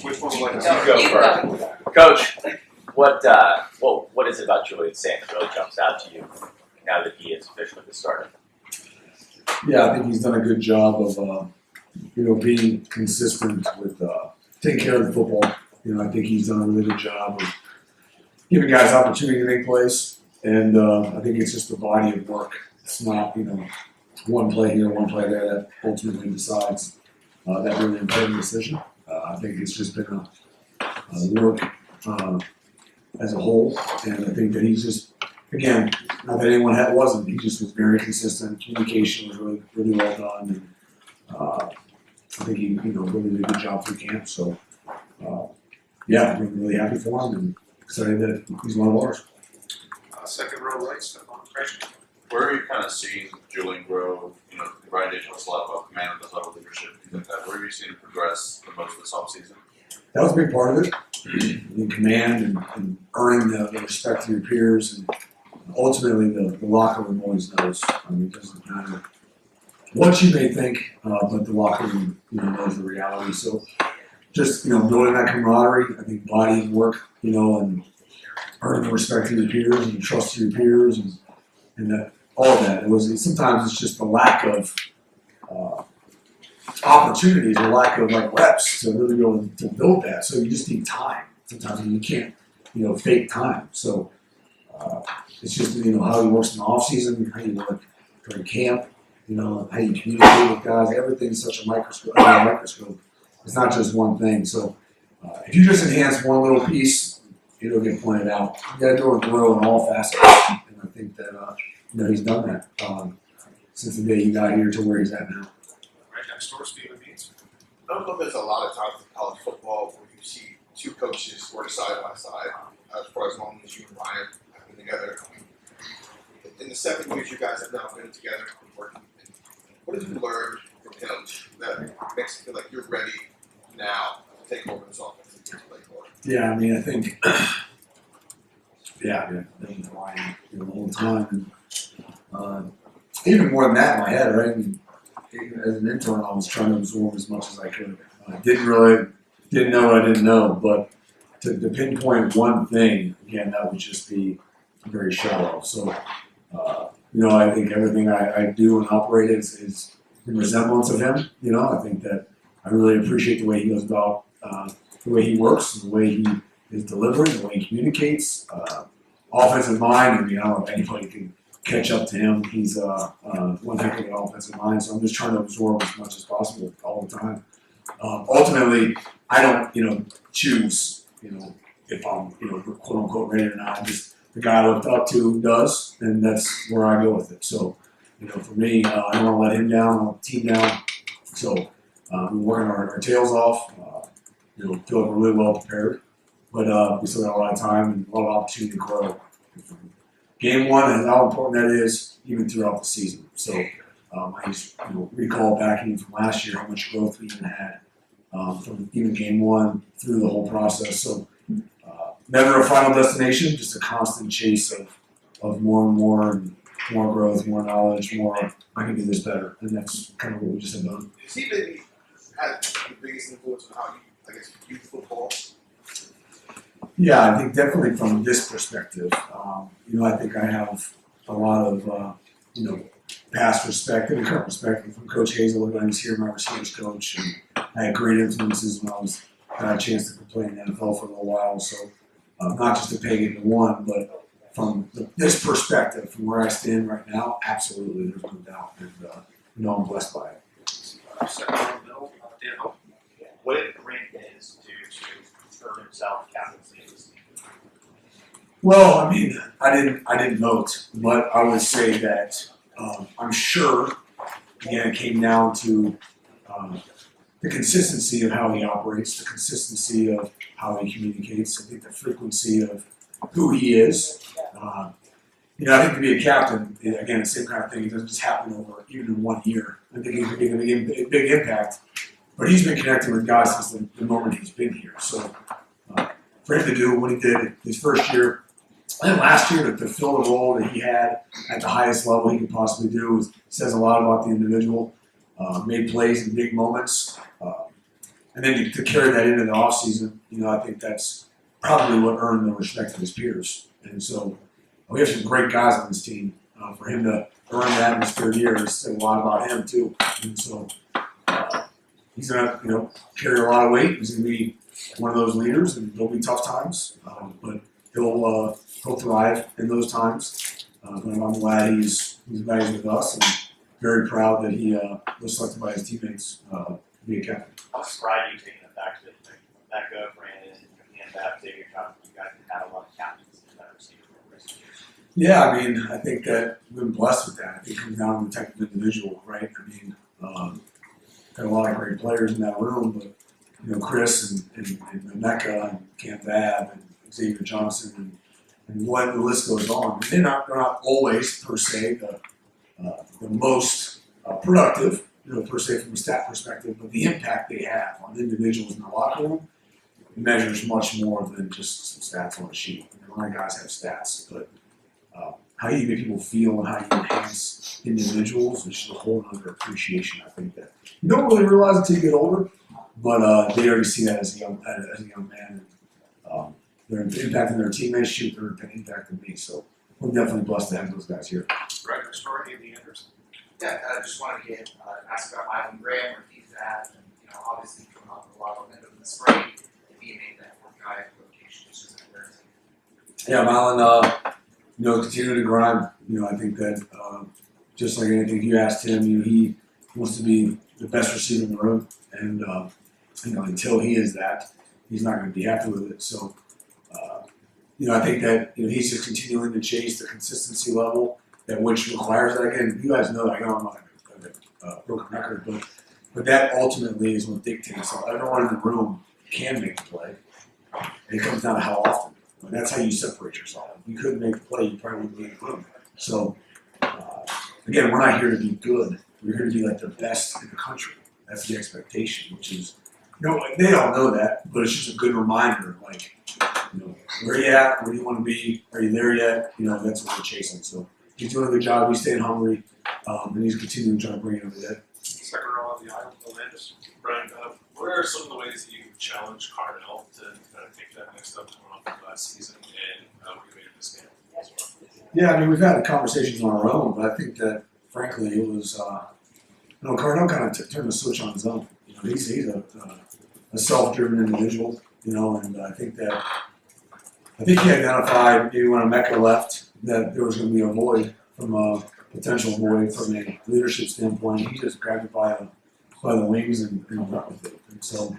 Which one would like to You go first. Coach, what is it about Julian Sayin that really jumps out to you now that he is officially the starter? Yeah, I think he's done a good job of, being consistent with taking care of the football. I think he's done a really good job of giving guys opportunity to make plays, and I think it's just a body of work. It's not, one play here, one play there that ultimately decides that really important decision. I think it's just been a work as a whole, and I think that he's just, again, not that anyone wasn't, he just was very consistent. Communication was really, really well done, and I think he, really did a good job through camp. So, yeah, I'm really happy for him and excited that he's one of ours. Second row right, step on Freshman. Where are you kind of seeing Julian grow? Brian Day talks a lot about command, does a lot of leadership, things like that. Where have you seen him progress the most this offseason? That was a big part of it. In command and earning the respect of your peers, and ultimately the locker room always knows. It doesn't matter what you may think, but the locker room knows the reality. So just building that camaraderie, I think body of work, and earning the respect of your peers and trust of your peers and that all of that. Sometimes it's just the lack of opportunities or lack of reps to really be able to build that. So you just need time. Sometimes you can't, fake time. So it's just, how he works in the off season, how you work during camp, how you communicate with guys. Everything's such a microscope. It's not just one thing. So if you just enhance one little piece, it'll get pointed out. You got to go and grow in all facets. And I think that, he's done that since the day he got here to where he's at now. Right next door, Stephen Beans. I don't know if there's a lot of times in college football where you see two coaches work side by side, for as long as you and Ryan have been together. In the 7 years you guys have now been together working, what have you learned from him that makes you feel like you're ready now to take over this offense and to play forward? Yeah, I think, I've been Ryan the whole time. And, even more than that in my head, right? As an intern, I was trying to absorb as much as I could. I didn't know what I didn't know, but to pinpoint one thing, again, that would just be very shallow. So, I think everything I do and operate is in resemblance of him. I think that I really appreciate the way he goes about, the way he works, the way he is delivering, the way he communicates. Offensive mind, I don't know if anybody can catch up to him. He's one heck of an offensive mind, so I'm just trying to absorb as much as possible all the time. Ultimately, I don't, choose, if I'm, quote unquote ready or not. Just the guy I looked up to does, and that's where I go with it. So, for me, I don't want to let him down, I don't want the team down. So, we're working our tails off. Feel like we're really well prepared, but we still got a lot of time and a lot of opportunity to grow. Game one and how important that is even throughout the season. So I just recall back even from last year how much growth we even had from even game one through the whole process. So never a final destination, just a constant chase of more and more growth, more knowledge, more I can do this better, and that's kind of what we just have done. Has he maybe had the biggest influence on how you, view football? Yeah, I think definitely from this perspective, I think I have a lot of, past perspective and current perspective from Coach Hazel when I was here, my receivers coach, and I had great influences when I had a chance to play in the NFL for a little while. So not just to peg into one, but from this perspective, from where I stand right now, absolutely, there's no doubt, and I'm blessed by it. Second row middle, Dan Hope. What did Grant is to earn himself captaincy of this team? Well, I didn't vote, but I would say that I'm sure, again, it came down to the consistency of how he operates, the consistency of how he communicates. I think the frequency of who he is. I think to be a captain, again, the same kind of thing. It doesn't just happen over even in 1 year. I think it can be a big impact. But he's been connecting with guys since the moment he's been here. So for him to do what he did his first year, and last year to fill the role that he had at the highest level he could possibly do says a lot about the individual. Made plays in big moments. and then to carry that into the offseason, I think that's probably what earned the respect of his peers. And so we have some great guys on this team. For him to earn that in his third year says a lot about him too. And so he's gonna, carry a lot of weight. He's gonna be one of those leaders, and there'll be tough times, but he'll thrive in those times. But I'm glad he's with us, and very proud that he was selected by his teammates to be a captain. How proud are you taking it back to Becca, Brandon, and Xavier Johnson? You guys have had a lot of captains in that receiver for recent years. Yeah, I think that we've been blessed with that. I think it comes down to the type of individual, right? Got a lot of great players in that room, but Chris and Mecca and Cam Babb and Xavier Johnson and what the list goes on. They're not always per se the most productive, per se from a stat perspective, but the impact they have on individuals in the locker room measures much more than just some stats on a sheet. A lot of guys have stats, but how you make people feel and how you enhance individuals is just a whole other appreciation. I think that you don't really realize until you get older, but they already see that as a young man. And, they're impacting their teammates, they're impacting me. So we're definitely blessed to have those guys here. Right next door, Andy Anderson. Yeah, I just wanted to ask about Ivan Graham, where he's at, and obviously coming off a lot of momentum in the spring, and he made that fourth guy rotation. Just as embarrassing. Yeah, Marlon, continue to grind. I think that just like anything you asked him, he wants to be the best receiver in the room, and until he is that, he's not going to be happy with it. So, I think that he's just continuing to chase the consistency level that which requires that. Again, you guys know that. I know I'm not a broken record, but that ultimately is what dictates. So everyone in the room can make the play, and it comes down to how often. And that's how you separate yourself. If you couldn't make the play, you probably wouldn't be in the room. So, again, we're not here to be good. We're here to be like the best in the country. That's the expectation, which is, they all know that, but it's just a good reminder, where you at? Where do you want to be? Are you there yet? That's what we're chasing. So he's doing a good job. He's staying hungry, and he's continuing to try to bring it over there. Second row on the aisle, Bill Landis. Brian, what are some of the ways that you challenged Cardell to take that next step coming off of last season and motivated this game as well? Yeah, we've had conversations on our own, but I think that, frankly, it was, Cardell kind of turned the switch on his own. He's a self-driven individual, and I think he identified maybe when Mecca left that there was going to be a void from a potential void from a leadership standpoint. He just grabbed it by the wings and went with it. And so,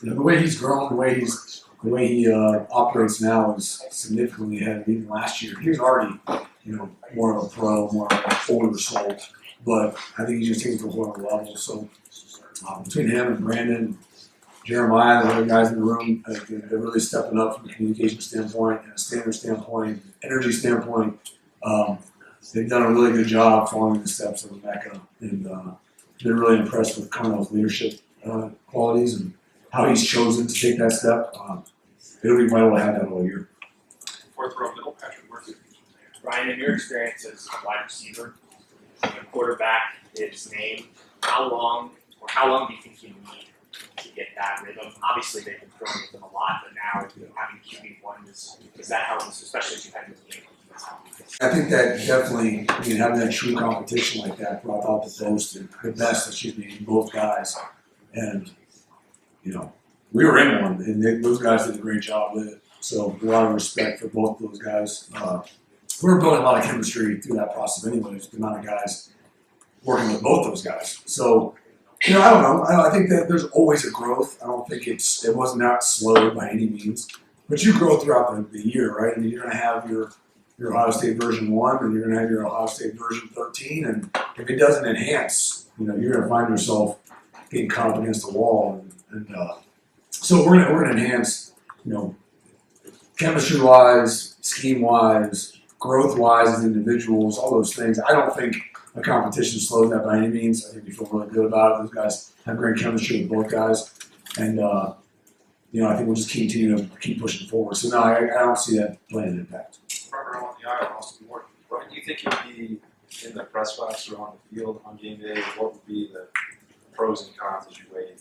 the way he's grown, the way he operates now is significantly ahead of even last year. He was already, more of a pro, more of a older soul, but I think he's just taking it to a whole other level. So between him and Brandon, Jeremiah, the other guys in the room, they're really stepping up from a communication standpoint and a standard standpoint, energy standpoint. They've done a really good job following the steps of Mecca, and they're really impressed with Cardell's leadership qualities and how he's chosen to take that step. It'll be vital to have that all year. Fourth row middle, Patrick Murphy. Brian, in your experience as a wide receiver, when a quarterback is named, how long do you think you need to get that rhythm? Obviously, they've been throwing with them a lot, but now having QB1 does that help us, especially as you head into the game? I think that definitely, having that true competition like that brought out the best, in both guys. And, we were in one, and those guys did a great job with it. So a lot of respect for both those guys. We were building a lot of chemistry through that process anyways, the amount of guys working with both those guys. So, I don't know. I think that there's always a growth. I don't think it was not slow by any means. But you grow throughout the year, right? You're going to have your Ohio State version 1, and you're going to have your Ohio State version 13. And if it doesn't enhance, you're going to find yourself getting caught up against the wall. And so we're going to enhance, chemistry-wise, scheme-wise, growth-wise as individuals, all those things. I don't think a competition slows that by any means. I think we feel really good about it. Those guys have great chemistry with both guys. And, I think we'll just continue to keep pushing forward. So, no, I don't see that playing an impact. Front row on the aisle, Austin Ward. Brian, do you think you'll be in the press box or on the field on game day? What would be the pros and cons as you weigh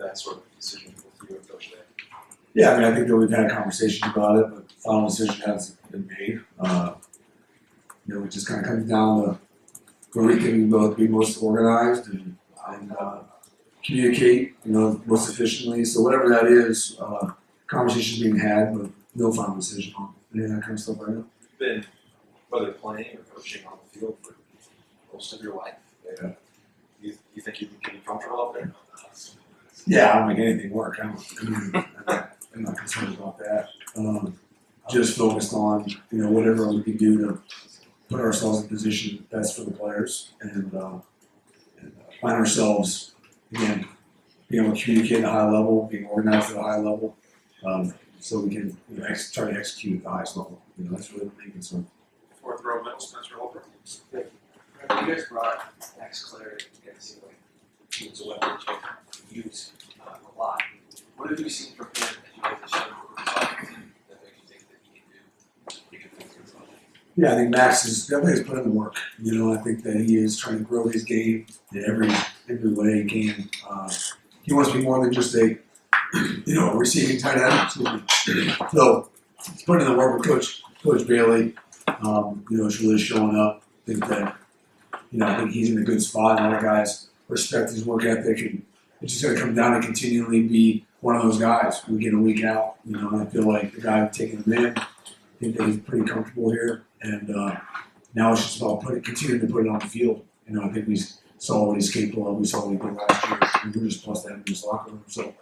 that sort of decision with you and Coach Day? Yeah, I mean, I think that we've had conversations about it, but the final decision hasn't been made. It just kind of comes down to where we can both be most organized and communicate, most efficiently. So whatever that is, conversations being had, but no final decision on any of that kind of stuff right now. You've been, whether playing or coaching on the field for most of your life. Yeah. You think you can be comfortable out there? Yeah, I'll make anything work. I'm not concerned about that. Just focused on, whatever we can do to put ourselves in position best for the players and find ourselves, again, being able to communicate at a high level, being organized at a high level, so we can try to execute at the highest level. That's really the main concern. Fourth row middle, Spencer Holbrook. You guys brought Max Clare to get to see like he was a weapon to use a lot. What have you seen from him that you guys have shown that makes you think that he can fix things up? Yeah, I think Max is definitely has put in the work. I think that he is trying to grow his game in every way he can. He wants to be more than just a receiving tight end. Excuse me. So he's putting in the work with Coach Bailey. It's really showing up. I think that I think he's in a good spot. A lot of guys respect his work ethic, and it's just going to come down to continually be one of those guys week in and week out. And I feel like the guy taking him in, I think that he's pretty comfortable here. And now it's just about continuing to put it on the field. I think we saw what he's capable of. We saw what he did last year, and we're just plus that in this locker room. So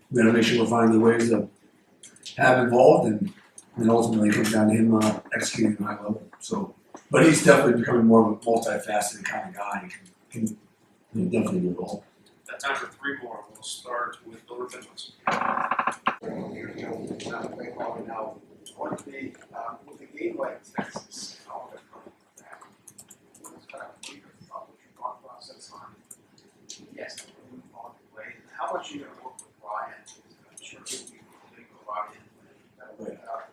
we got to make sure we're finding ways to have involved, and ultimately it comes down to him executing at a high level. So, but he's definitely becoming more of a multifaceted kind of guy. He can definitely do it all. That time for three more. We'll start with Bill Finless. Now, what if they, with a game like Texas, how would that what's kind of your thought process on, yes, on the way, how much are you going to work with Brian? I'm sure he'll be thinking about it, that'll work out.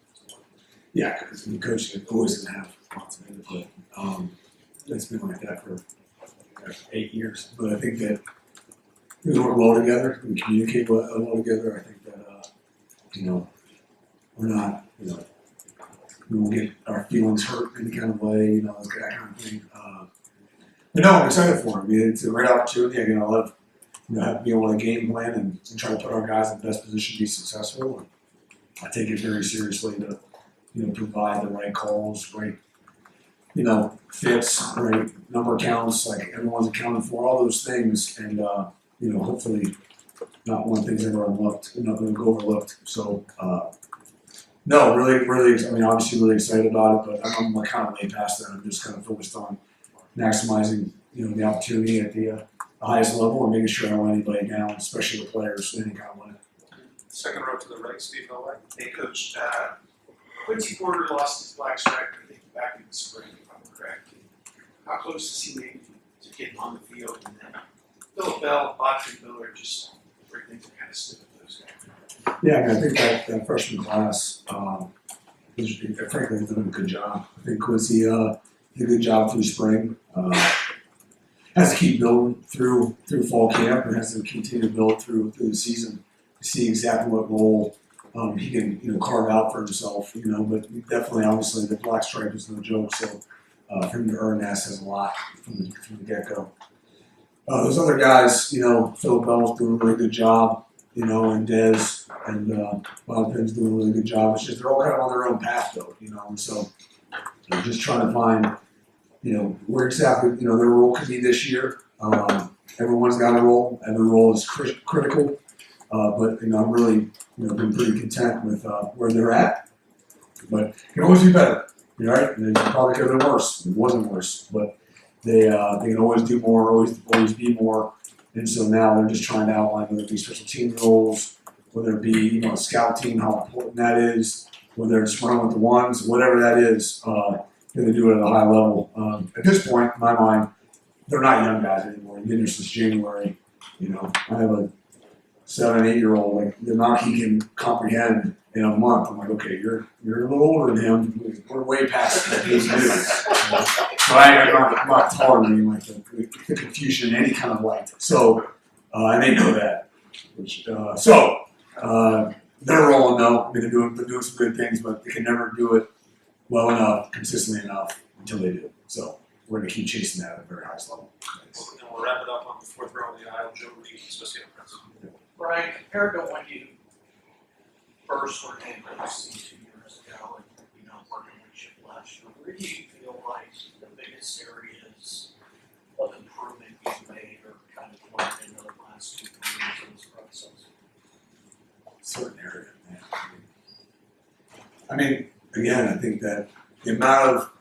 Yeah, because coach is always going to have responsibility. It's been like that for 8 years. But I think that we work well together. We communicate well together. I think that we're not we won't get our feelings hurt in any kind of way. That kind of thing. But no, I'm excited for him. I mean, it's a great opportunity. Again, I love being able to game plan and try to put our guys in the best position to be successful. And I take it very seriously to provide the right calls, right, fits, right, number counts, like everyone's accounted for, all those things, and hopefully not one thing's ever overlooked. So no, really, I mean, obviously really excited about it, but I'm kind of way past that. I'm just kind of focused on maximizing, the opportunity at the highest level and making sure I don't let anybody down, especially the players, in any kind of way. Second row to the right, Steve Novak. Hey, Coach, Quincy Porter lost his black stripe, I think, back in the spring, if I'm correct. How close is he maybe to getting on the field? And then Philip Bell, Patrick Miller, just where things are kind of stood with those guys. Yeah, I mean, I think that freshman class, frankly, has done a good job. I think Quincy did a good job through spring. Has to keep building through fall camp and has to continue to build through the season to see exactly what role he can carve out for himself. But definitely, obviously, the black stripe is no joke. So for him to earn that says a lot from the get-go. Those other guys, Philip Bell's doing a really good job, and Dez and Bob Pinn's doing a really good job. It's just they're all kind of on their own path, though, and so just trying to find, where exactly, their role could be this year. Everyone's got a role. Every role is critical, but I'm really, been pretty content with where they're at. But it can always be better, right? And it probably could have been worse. It wasn't worse, but they can always do more, always be more. And so now they're just trying to outline whether it be special team roles, whether it be a scout team, how important that is, whether it's running with the ones, whatever that is. They do it at a high level. At this point, in my mind, they're not young guys anymore. They've been here since January. I have a 7, 8-year-old. Like the amount he can comprehend in a month, I'm like, okay, you're a little older than him. We're way past that age of So I'm not tolerating like the confusion in any kind of light. So and they know that. They're rolling though. I mean, they're doing some good things, but they can never do it well enough, consistently enough until they do. So we're going to keep chasing that at a very highest level. And we'll wrap it up on the fourth row of the aisle, Joe Reed, Associate Press. Brian, compared to when you first were named OC 2 years ago and, working with Chip last year, where do you feel like the biggest areas of improvement you've made or kind of learned in the last 2 years of this process? Certain area, man. I mean, again, I think that the amount of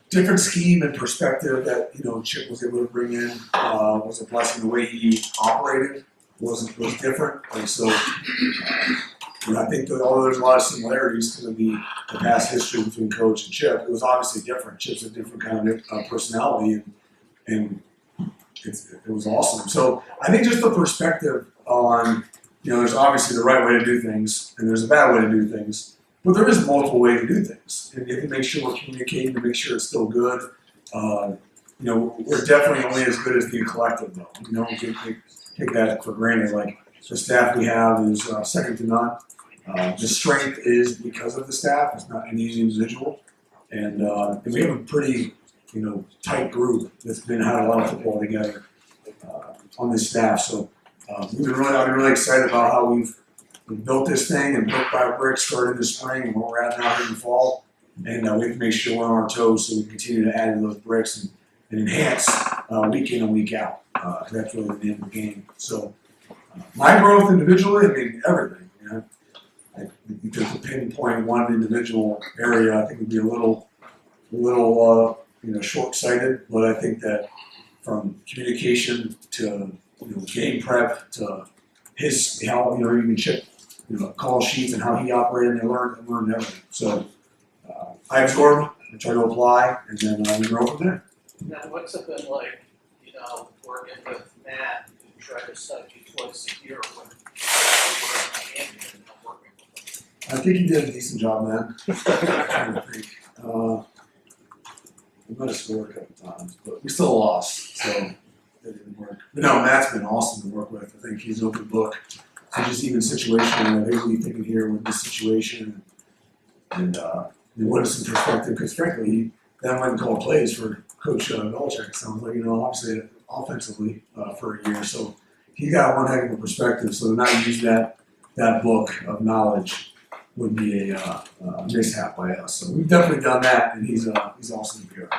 different scheme and perspective that Chip was able to bring in was a blessing. The way he operated was different. Like so, I think that although there's a lot of similarities to the past history between Coach and Chip, it was obviously different. Chip's a different kind of personality, and it was awesome. So I think just the perspective on there's obviously the right way to do things, and there's a bad way to do things. But there is multiple ways to do things, and you have to make sure we're communicating to make sure it's still good. We're definitely only as good as the collective, though. We take that for granted. Like the staff we have is second to none. The strength is because of the staff. It's not an easy individual, and we have a pretty tight group that's had a lot of football together on this staff. So I've been really excited about how we've built this thing and brick by brick started in the spring and where we're at now here in the fall. And we have to make sure we're on our toes so we continue to add to those bricks and enhance week in and week out. That's really the name of the game. So my growth individually, I mean, everything. I think to pinpoint one individual area, I think would be a little short-sighted. But I think that from communication to game prep to how even Chip call sheets and how he operated, and I learned everything. So I absorb, I try to apply, and then we grow from there. Now, what's it been like, working with Matt who tried to set you twice a year when you were in Miami and not working with him? I think he did a decent job, man. I'm trying to think. We might have scored a couple times, but we still lost, so it didn't work. But no, Matt's been awesome to work with. I think he's an open book. So just even situational, I think we thinking here with this situation and what is some perspective, because frankly, that might call plays for Coach Belichick. It sounds like, obviously offensively for a year. So he's got one heck of a perspective. So to not use that book of knowledge would be a mishap by us. So we've definitely done that, and he's awesome to be here.